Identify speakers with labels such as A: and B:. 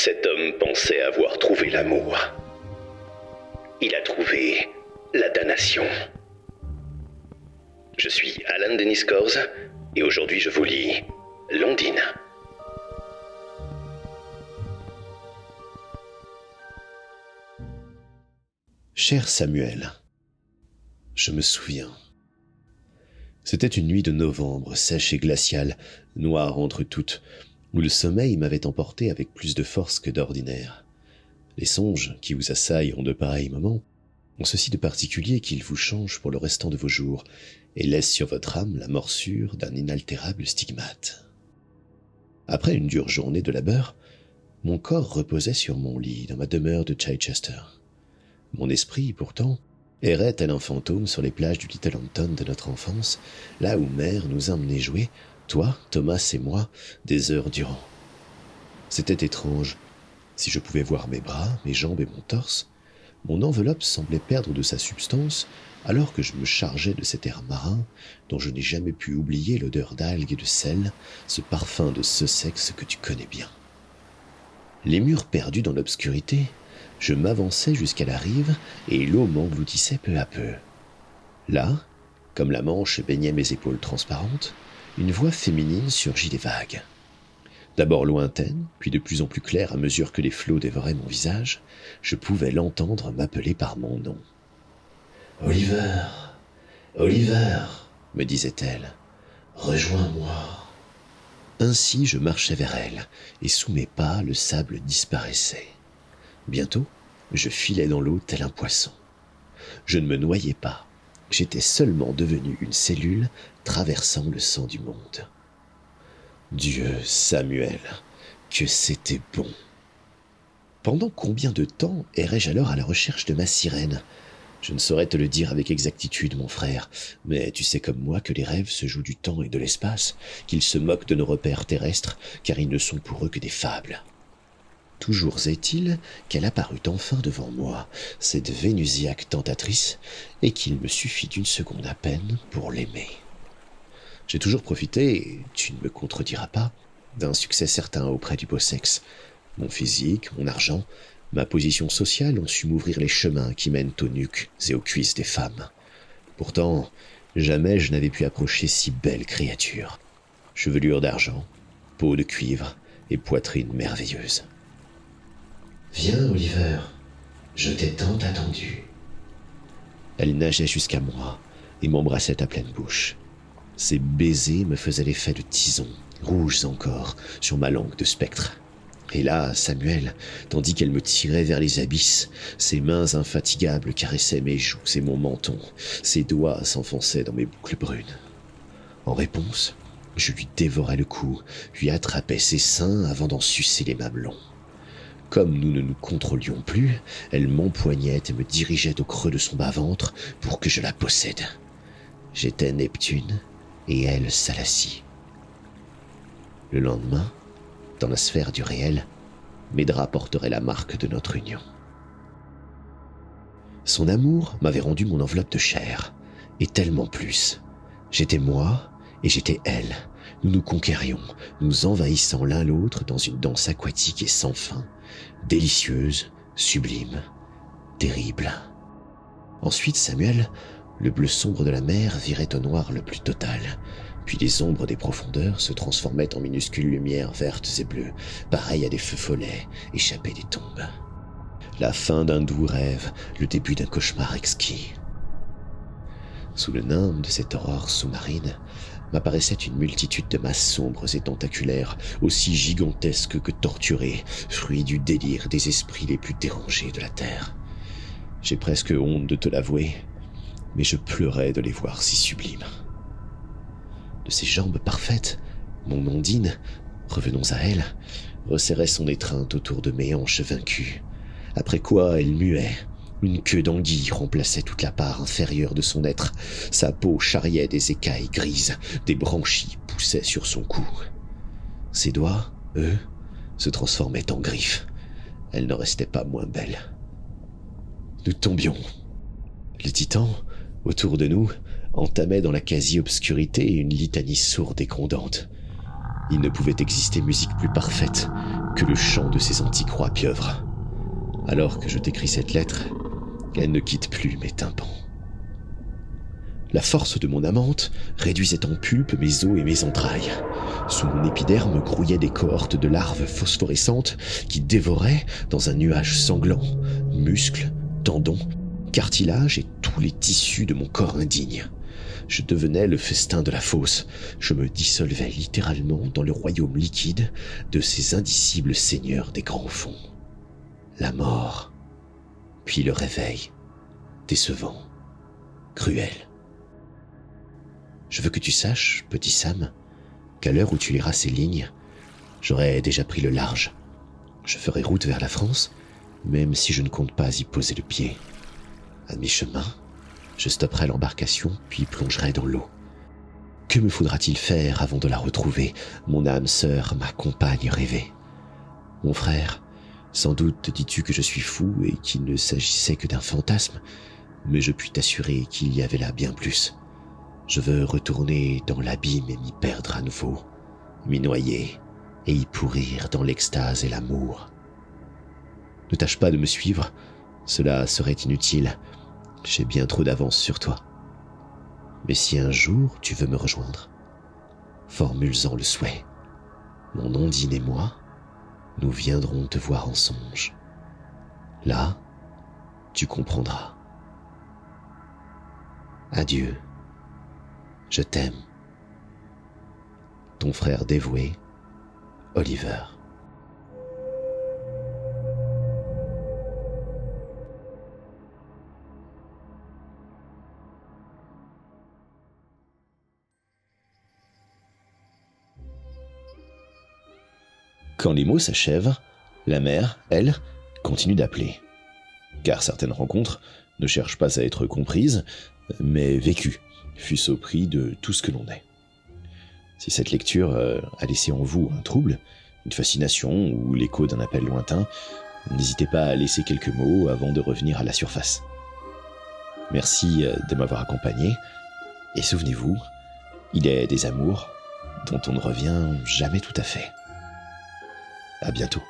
A: Cet homme pensait avoir trouvé l'amour. Il a trouvé la damnation. Je suis Alan Dennis Corse et aujourd'hui je vous lis Londine.
B: Cher Samuel, je me souviens. C'était une nuit de novembre, sèche et glaciale, noire entre toutes, où le sommeil m'avait emporté avec plus de force que d'ordinaire. Les songes qui vous assaillent en de pareils moments ont ceci de particulier qu'ils vous changent pour le restant de vos jours et laissent sur votre âme la morsure d'un inaltérable stigmate. Après une dure journée de labeur, mon corps reposait sur mon lit dans ma demeure de Chichester. Mon esprit, pourtant, errait tel un fantôme sur les plages du Little Hampton de notre enfance, là où mère nous emmenait jouer, toi, Thomas et moi, des heures durant. C'était étrange. Si je pouvais voir mes bras, mes jambes et mon torse, mon enveloppe semblait perdre de sa substance alors que je me chargeais de cet air marin dont je n'ai jamais pu oublier l'odeur d'algues et de sel, ce parfum de Sussex que tu connais bien. Les murs perdus dans l'obscurité, je m'avançais jusqu'à la rive et l'eau m'engloutissait peu à peu. Là, comme la Manche baignait mes épaules transparentes, une voix féminine surgit des vagues. D'abord lointaine, puis de plus en plus claire à mesure que les flots dévoraient mon visage, je pouvais l'entendre m'appeler par mon nom. « Oliver, Oliver, me disait-elle, rejoins-moi. » Ainsi je marchais vers elle, et sous mes pas le sable disparaissait. Bientôt, je filais dans l'eau tel un poisson. Je ne me noyais pas, j'étais seulement devenu une cellule traversant le sang du monde. Dieu, Samuel, que c'était bon. Pendant combien de temps errais-je alors à la recherche de ma sirène ? Je ne saurais te le dire avec exactitude, mon frère, mais tu sais comme moi que les rêves se jouent du temps et de l'espace, qu'ils se moquent de nos repères terrestres, car ils ne sont pour eux que des fables. Toujours est-il qu'elle apparut enfin devant moi, cette vénusiaque tentatrice, et qu'il me suffit d'une seconde à peine pour l'aimer. J'ai toujours profité, tu ne me contrediras pas, d'un succès certain auprès du beau sexe. Mon physique, mon argent, ma position sociale ont su m'ouvrir les chemins qui mènent aux nuques et aux cuisses des femmes. Pourtant, jamais je n'avais pu approcher si belle créature. Chevelure d'argent, peau de cuivre et poitrine merveilleuse. « Viens, Oliver, je t'ai tant attendu. » Elle nageait jusqu'à moi et m'embrassait à pleine bouche. Ses baisers me faisaient l'effet de tisons, rouges encore, sur ma langue de spectre. Et là, Samuel, tandis qu'elle me tirait vers les abysses, ses mains infatigables caressaient mes joues et mon menton, ses doigts s'enfonçaient dans mes boucles brunes. En réponse, je lui dévorais le cou, lui attrapais ses seins avant d'en sucer les mamelons. Comme nous ne nous contrôlions plus, elle m'empoignait et me dirigeait au creux de son bas-ventre pour que je la possède. J'étais Neptune et elle Salacie. Le lendemain, dans la sphère du réel, mes draps porteraient la marque de notre union. Son amour m'avait rendu mon enveloppe de chair, et tellement plus. J'étais moi et j'étais elle. Nous nous conquérions, nous envahissant l'un l'autre dans une danse aquatique et sans fin, délicieuse, sublime, terrible. Ensuite, Samuel, le bleu sombre de la mer virait au noir le plus total, puis les ombres des profondeurs se transformaient en minuscules lumières vertes et bleues, pareilles à des feux follets échappés des tombes. La fin d'un doux rêve, le début d'un cauchemar exquis. Sous le nimbe de cette aurore sous-marine, m'apparaissait une multitude de masses sombres et tentaculaires, aussi gigantesques que torturées, fruits du délire des esprits les plus dérangés de la terre. J'ai presque honte de te l'avouer, mais je pleurais de les voir si sublimes. De ses jambes parfaites, mon Ondine, revenons à elle, resserrait son étreinte autour de mes hanches vaincues, après quoi elle muait. Une queue d'anguille remplaçait toute la part inférieure de son être. Sa peau charriait des écailles grises, des branchies poussaient sur son cou. Ses doigts, eux, se transformaient en griffes. Elle n'en restait pas moins belle. Nous tombions. Les titans, autour de nous, entamaient dans la quasi-obscurité une litanie sourde et grondante. Il ne pouvait exister musique plus parfaite, que le chant de ces antiques rois pieuvres. Alors que je t'écris cette lettre, elle ne quitte plus mes tympans. La force de mon amante réduisait en pulpe mes os et mes entrailles. Sous mon épiderme grouillaient des cohortes de larves phosphorescentes qui dévoraient, dans un nuage sanglant, muscles, tendons, cartilages et tous les tissus de mon corps indigne. Je devenais le festin de la fosse. Je me dissolvais littéralement dans le royaume liquide de ces indicibles seigneurs des grands fonds. La mort, puis le réveil, décevant, cruel. Je veux que tu saches, petit Sam, qu'à l'heure où tu liras ces lignes, j'aurai déjà pris le large. Je ferai route vers la France, même si je ne compte pas y poser le pied. À mi-chemin, je stopperai l'embarcation, puis plongerai dans l'eau. Que me faudra-t-il faire avant de la retrouver, mon âme sœur, ma compagne rêvée? Mon frère, sans doute te dis-tu que je suis fou et qu'il ne s'agissait que d'un fantasme, mais je puis t'assurer qu'il y avait là bien plus. Je veux retourner dans l'abîme et m'y perdre à nouveau, m'y noyer et y pourrir dans l'extase et l'amour. Ne tâche pas de me suivre, cela serait inutile, j'ai bien trop d'avance sur toi. Mais si un jour tu veux me rejoindre, formule-en le souhait. Mon Ondine et moi, nous viendrons te voir en songe. Là, tu comprendras. Adieu. Je t'aime. Ton frère dévoué, Oliver. Quand les mots s'achèvent, la mère, elle, continue d'appeler. Car certaines rencontres ne cherchent pas à être comprises, mais vécues, fût-ce au prix de tout ce que l'on est. Si cette lecture a laissé en vous un trouble, une fascination ou l'écho d'un appel lointain, n'hésitez pas à laisser quelques mots avant de revenir à la surface. Merci de m'avoir accompagné, et souvenez-vous, il est des amours dont on ne revient jamais tout à fait. À bientôt.